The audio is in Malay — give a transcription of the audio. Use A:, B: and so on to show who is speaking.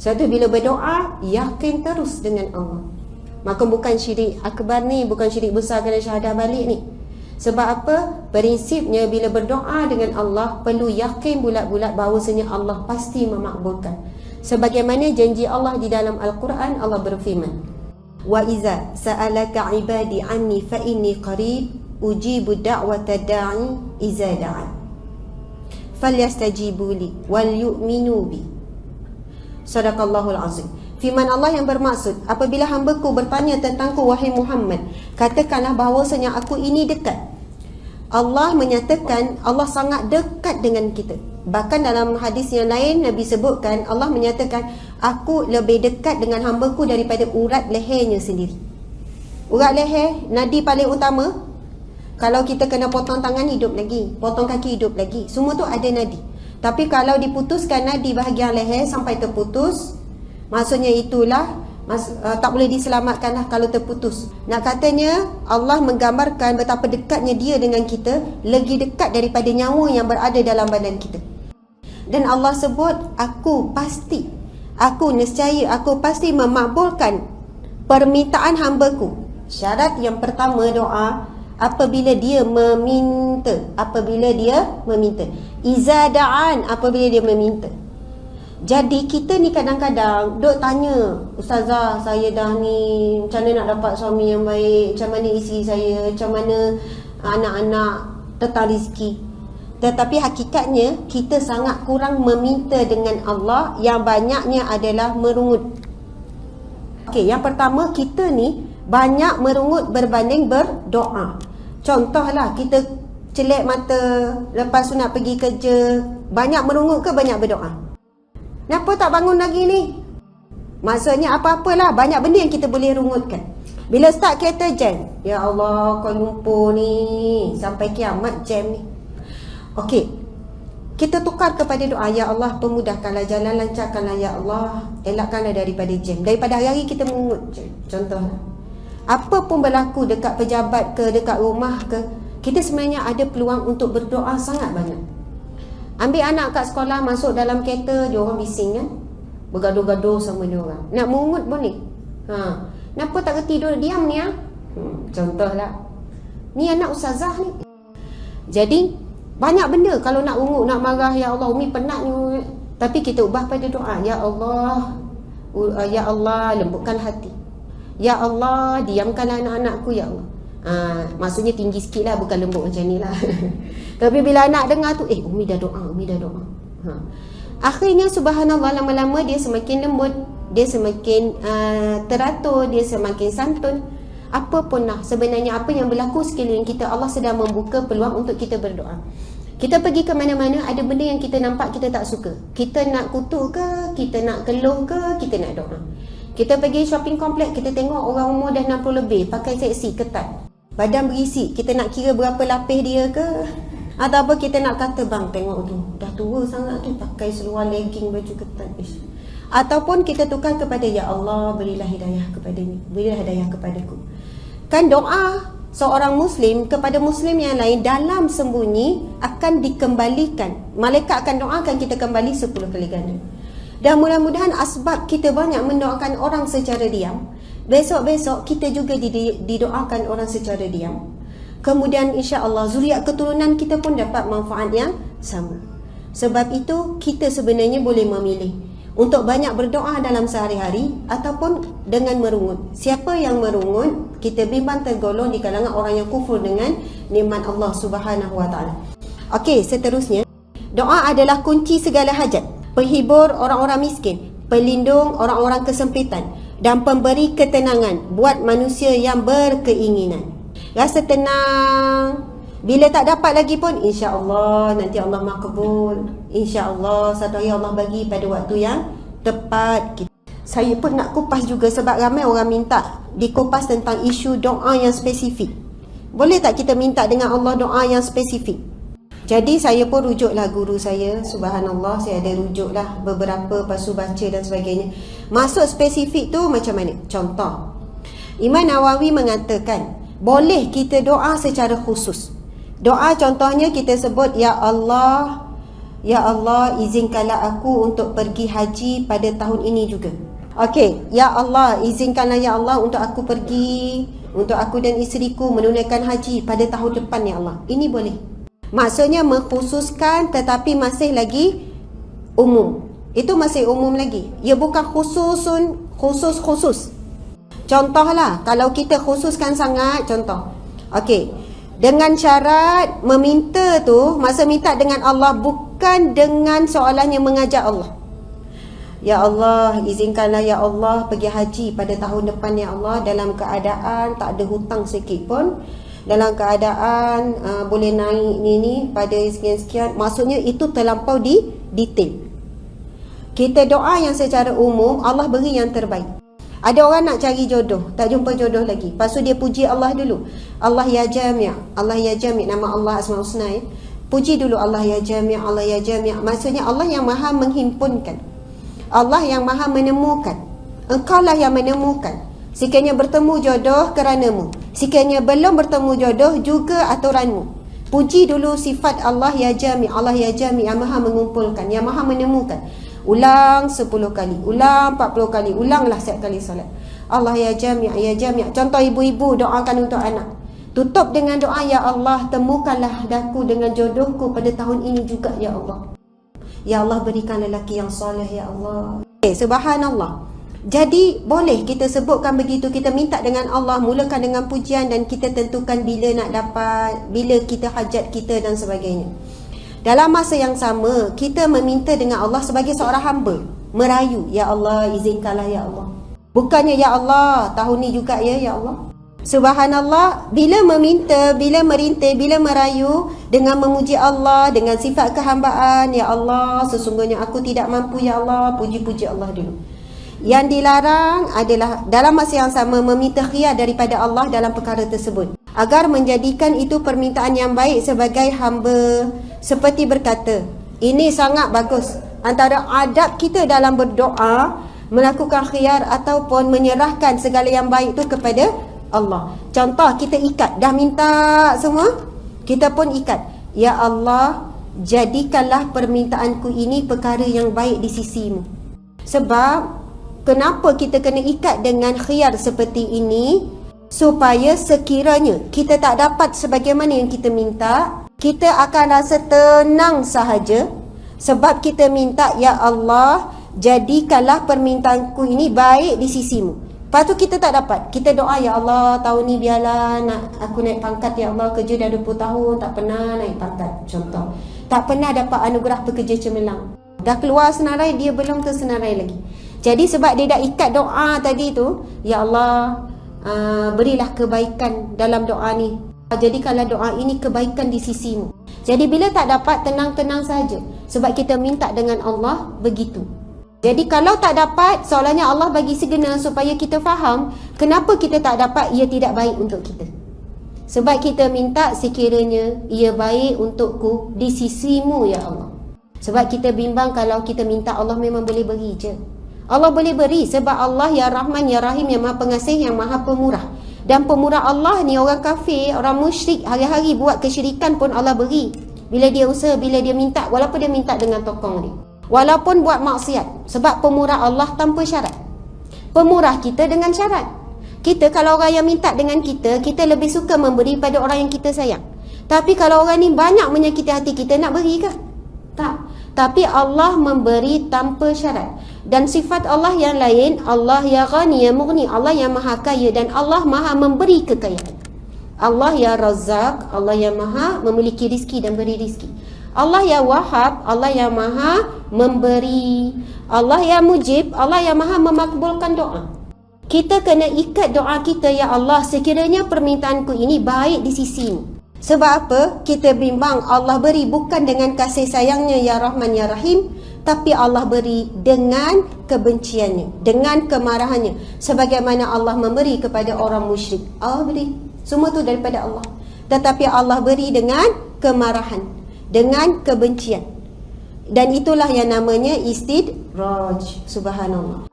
A: Sebab tu bila berdoa, yakin terus dengan Allah. Maka bukan syirik akbar ni, bukan syirik besar kena syahadah balik ni. Sebab apa? Prinsipnya bila berdoa dengan Allah, perlu yakin bulat-bulat bahawasanya Allah pasti memakbulkan. Sebagaimana janji Allah di dalam Al-Quran, Allah berfirman, wa iza sa'alaka ibadi anni fa inni qarib ujibu da'wata da'i iza da'an falyastajibu li wal yu'minu bi. Sadaqallahul azim. Firman Allah yang bermaksud, apabila hamba-Ku bertanya tentang-Ku wahai Muhammad, katakanlah bahawasanya aku ini dekat. Allah menyatakan Allah sangat dekat dengan kita. Bahkan dalam hadis yang lain Nabi sebutkan, Allah menyatakan aku lebih dekat dengan hamba-Ku daripada urat lehernya sendiri. Urat leher, nadi paling utama. Kalau kita kena potong tangan, hidup lagi. Potong kaki, hidup lagi. Semua tu ada nadi. Tapi kalau diputuskan nadi bahagian leher sampai terputus, maksudnya itulah tak boleh diselamatkan lah kalau terputus. Nak katanya Allah menggambarkan betapa dekatnya dia dengan kita, lagi dekat daripada nyawa yang berada dalam badan kita. Dan Allah sebut, aku nescaya aku pasti memakbulkan permintaan hamba-Ku. Syarat yang pertama doa, apabila dia meminta. Iza da'an, apabila dia meminta. Jadi kita ni kadang-kadang duk tanya, Ustazah, saya dah ni, macam mana nak dapat suami yang baik, macam mana isteri saya, macam mana anak-anak, tentang rezeki. Tetapi hakikatnya kita sangat kurang meminta dengan Allah, yang banyaknya adalah merungut. Okey, yang pertama, kita ni banyak merungut berbanding berdoa. Contohlah, kita celek mata lepas tu nak pergi kerja, banyak merungut ke banyak berdoa? Kenapa tak bangun lagi ni? Maksudnya apa-apalah, banyak benda yang kita boleh rungutkan. Bila start kereta jam, ya Allah, Kuala Lumpur ni sampai kiamat jam ni. Okey, kita tukar kepada doa, ya Allah, pemudahkanlah jalan, lancarkanlah ya Allah, elakkanlah daripada jam. Daripada hari-hari kita mengut. Contohlah, apa pun berlaku dekat pejabat ke, dekat rumah ke, kita sebenarnya ada peluang untuk berdoa sangat banyak. Ambil anak kat sekolah, masuk dalam kereta, dia orang bising kan, bergaduh-gaduh sama dia orang. Nak mengut boleh. Kenapa tak kerti duduk diam ni contohlah. Ni anak ustazah ni. Jadi banyak benda kalau nak ungut, nak marah, ya Allah, Umi penat ni. Tapi kita ubah pada doa, ya Allah, ya Allah, lembutkan hati. Ya Allah, diamkanlah anak-anakku, ya Allah. Maksudnya tinggi sikit lah, bukan lembut macam ni lah. Tapi bila anak dengar tu, Umi dah doa. Akhirnya subhanallah, lama-lama dia semakin lembut, dia semakin teratur, dia semakin santun. Apa pun lah, sebenarnya apa yang berlaku sekeliling kita, Allah sedang membuka peluang untuk kita berdoa. Kita pergi ke mana-mana, ada benda yang kita nampak kita tak suka. Kita nak kutuk ke, kita nak keluh ke, kita nak doa. Kita pergi shopping komplek, kita tengok orang umur dah 60 lebih, pakai seksi, ketat, badan berisi, kita nak kira berapa lapis dia ke? Atau apa kita nak kata, bang tengok tu, dah tua sangat tu, pakai seluar legging, baju ketat. Ataupun kita tukar kepada, ya Allah, berilah hidayah kepadanya, berilah hidayah kepadaku. Kan doa seorang Muslim kepada Muslim yang lain dalam sembunyi akan dikembalikan. Malaikat akan doakan kita kembali 10 kali ganda. Dan mudah-mudahan asbab kita banyak mendoakan orang secara diam, besok-besok kita juga didoakan orang secara diam. Kemudian insya-Allah zuriat keturunan kita pun dapat manfaat yang sama. Sebab itu kita sebenarnya boleh memilih untuk banyak berdoa dalam sehari-hari ataupun dengan merungut. Siapa yang merungut, kita bimbang tergolong di kalangan orang yang kufur dengan nikmat Allah Subhanahu Wa Taala. Okey, seterusnya, doa adalah kunci segala hajat, penghibur orang-orang miskin, pelindung orang-orang kesempitan, dan pemberi ketenangan buat manusia yang berkeinginan. Rasa tenang. Bila tak dapat lagi pun, insya-Allah nanti Allah makbul. Insya-Allah satu hari Allah bagi pada waktu yang tepat. Saya pun nak kupas juga sebab ramai orang minta dikupas tentang isu doa yang spesifik. Boleh tak kita minta dengan Allah doa yang spesifik? Jadi saya pun rujuklah guru saya, subhanallah, saya ada rujuklah beberapa, pasu baca dan sebagainya. Maksud spesifik tu macam mana? Contoh, Imam Nawawi mengatakan boleh kita doa secara khusus. Doa contohnya kita sebut, ya Allah, Ya Allah, izinkanlah aku untuk pergi haji pada tahun ini juga. Okey, ya Allah, izinkanlah ya Allah untuk aku pergi, untuk aku dan isteriku menunaikan haji pada tahun depan ya Allah. Ini boleh. Maksudnya mengkhususkan tetapi masih lagi umum. Itu masih umum lagi. Ia bukan khusus. Contohlah, kalau kita khususkan sangat, contoh. Okey, dengan syarat meminta tu, masa minta dengan Allah, bukan dengan soalannya mengajak Allah. Ya Allah, izinkanlah ya Allah pergi haji pada tahun depan ya Allah, dalam keadaan tak ada hutang sikit pun, dalam keadaan boleh naik ni pada sekian-sekian. Maksudnya itu terlampau di detail. Kita doa yang secara umum, Allah beri yang terbaik. Ada orang nak cari jodoh, tak jumpa jodoh lagi. Lepas tu dia puji Allah dulu. Allah ya Jami', Allah ya Jami', nama Allah Asmaul Husna ya. Puji dulu Allah ya Jami', Allah ya Jami'. Maksudnya Allah yang maha menghimpunkan, Allah yang maha menemukan. Engkaulah yang menemukan. Sekiranya bertemu jodoh keranamu, sekiranya belum bertemu jodoh juga aturanmu. Puji dulu sifat Allah ya Jami', Allah ya Jami', yang maha mengumpulkan, yang maha menemukan. Ulang 10 kali, ulang 40 kali, ulanglah setiap kali solat. Allah ya Jami', ya Jami'. Contoh ibu-ibu doakan untuk anak. Tutup dengan doa, ya Allah, temukanlah daku dengan jodohku pada tahun ini juga ya Allah. Ya Allah, berikan lelaki yang soleh ya Allah. Subhanallah. Jadi boleh kita sebutkan begitu, kita minta dengan Allah, mulakan dengan pujian dan kita tentukan bila nak dapat, bila kita hajat kita dan sebagainya. Dalam masa yang sama, kita meminta dengan Allah sebagai seorang hamba, merayu, ya Allah, izinkanlah ya Allah. Bukannya ya Allah, tahun ni juga ya Allah. Subhanallah, bila meminta, bila merintih, bila merayu dengan memuji Allah, dengan sifat kehambaan, ya Allah, sesungguhnya aku tidak mampu ya Allah, puji-puji Allah dulu. Yang dilarang adalah dalam masa yang sama meminta khiyar daripada Allah dalam perkara tersebut, agar menjadikan itu permintaan yang baik sebagai hamba. Seperti berkata, ini sangat bagus. Antara adab kita dalam berdoa, melakukan khiyar ataupun menyerahkan segala yang baik itu kepada Allah. Contoh, kita ikat, dah minta semua, kita pun ikat. Ya Allah, jadikanlah permintaanku ini perkara yang baik di sisimu. Sebab kenapa kita kena ikat dengan khiyar seperti ini? Supaya sekiranya kita tak dapat sebagaimana yang kita minta, kita akan rasa tenang sahaja. Sebab kita minta, ya Allah, jadikanlah permintaanku ini baik di sisimu. Lepas tu kita tak dapat, kita doa, ya Allah, tahun ni biarlah aku naik pangkat ya Allah. Kerja dah 20 tahun tak pernah naik pangkat, contoh. Tak pernah dapat anugerah pekerja cemerlang. Dah keluar senarai, dia belum tersenarai lagi. Jadi sebab dia dah ikat doa tadi tu, ya Allah, berilah kebaikan dalam doa ni. Jadikanlah doa ini kebaikan di sisimu. Jadi bila tak dapat, tenang-tenang saja. Sebab kita minta dengan Allah begitu. Jadi kalau tak dapat, soalannya Allah bagi segenap supaya kita faham kenapa kita tak dapat, ia tidak baik untuk kita. Sebab kita minta sekiranya ia baik untukku di sisimu ya Allah. Sebab kita bimbang kalau kita minta Allah memang boleh beri je. Allah boleh beri sebab Allah ya Rahman ya Rahim, yang maha pengasih, yang maha pemurah. Dan pemurah Allah ni orang kafir, orang musyrik, hari-hari buat kesyirikan pun Allah beri. Bila dia usaha, bila dia minta, walaupun dia minta dengan tokong dia, walaupun buat maksiat. Sebab pemurah Allah tanpa syarat, pemurah kita dengan syarat. Kita kalau orang yang minta dengan kita, kita lebih suka memberi pada orang yang kita sayang. Tapi kalau orang ni banyak menyakiti hati kita, nak beri ke? Tak. Tapi Allah memberi tanpa syarat. Dan sifat Allah yang lain, Allah ya Ghani ya Mughni, Allah yang maha kaya dan Allah maha memberi kekayaan. Allah ya Razzaq, Allah yang maha memiliki rizki dan beri rizki. Allah ya Wahhab, Allah yang maha memberi. Allah ya Mujib, Allah yang maha memakbulkan doa. Kita kena ikat doa kita, ya Allah, sekiranya permintaanku ini baik di sisimu. Sebab apa? Kita bimbang Allah beri bukan dengan kasih sayangnya ya Rahman ya Rahim, tapi Allah beri dengan kebenciannya, dengan kemarahannya. Sebagaimana Allah memberi kepada orang musyrik, Allah beri. Semua tu daripada Allah. Tetapi Allah beri dengan kemarahan, dengan kebencian. Dan itulah yang namanya istidraj. Subhanallah.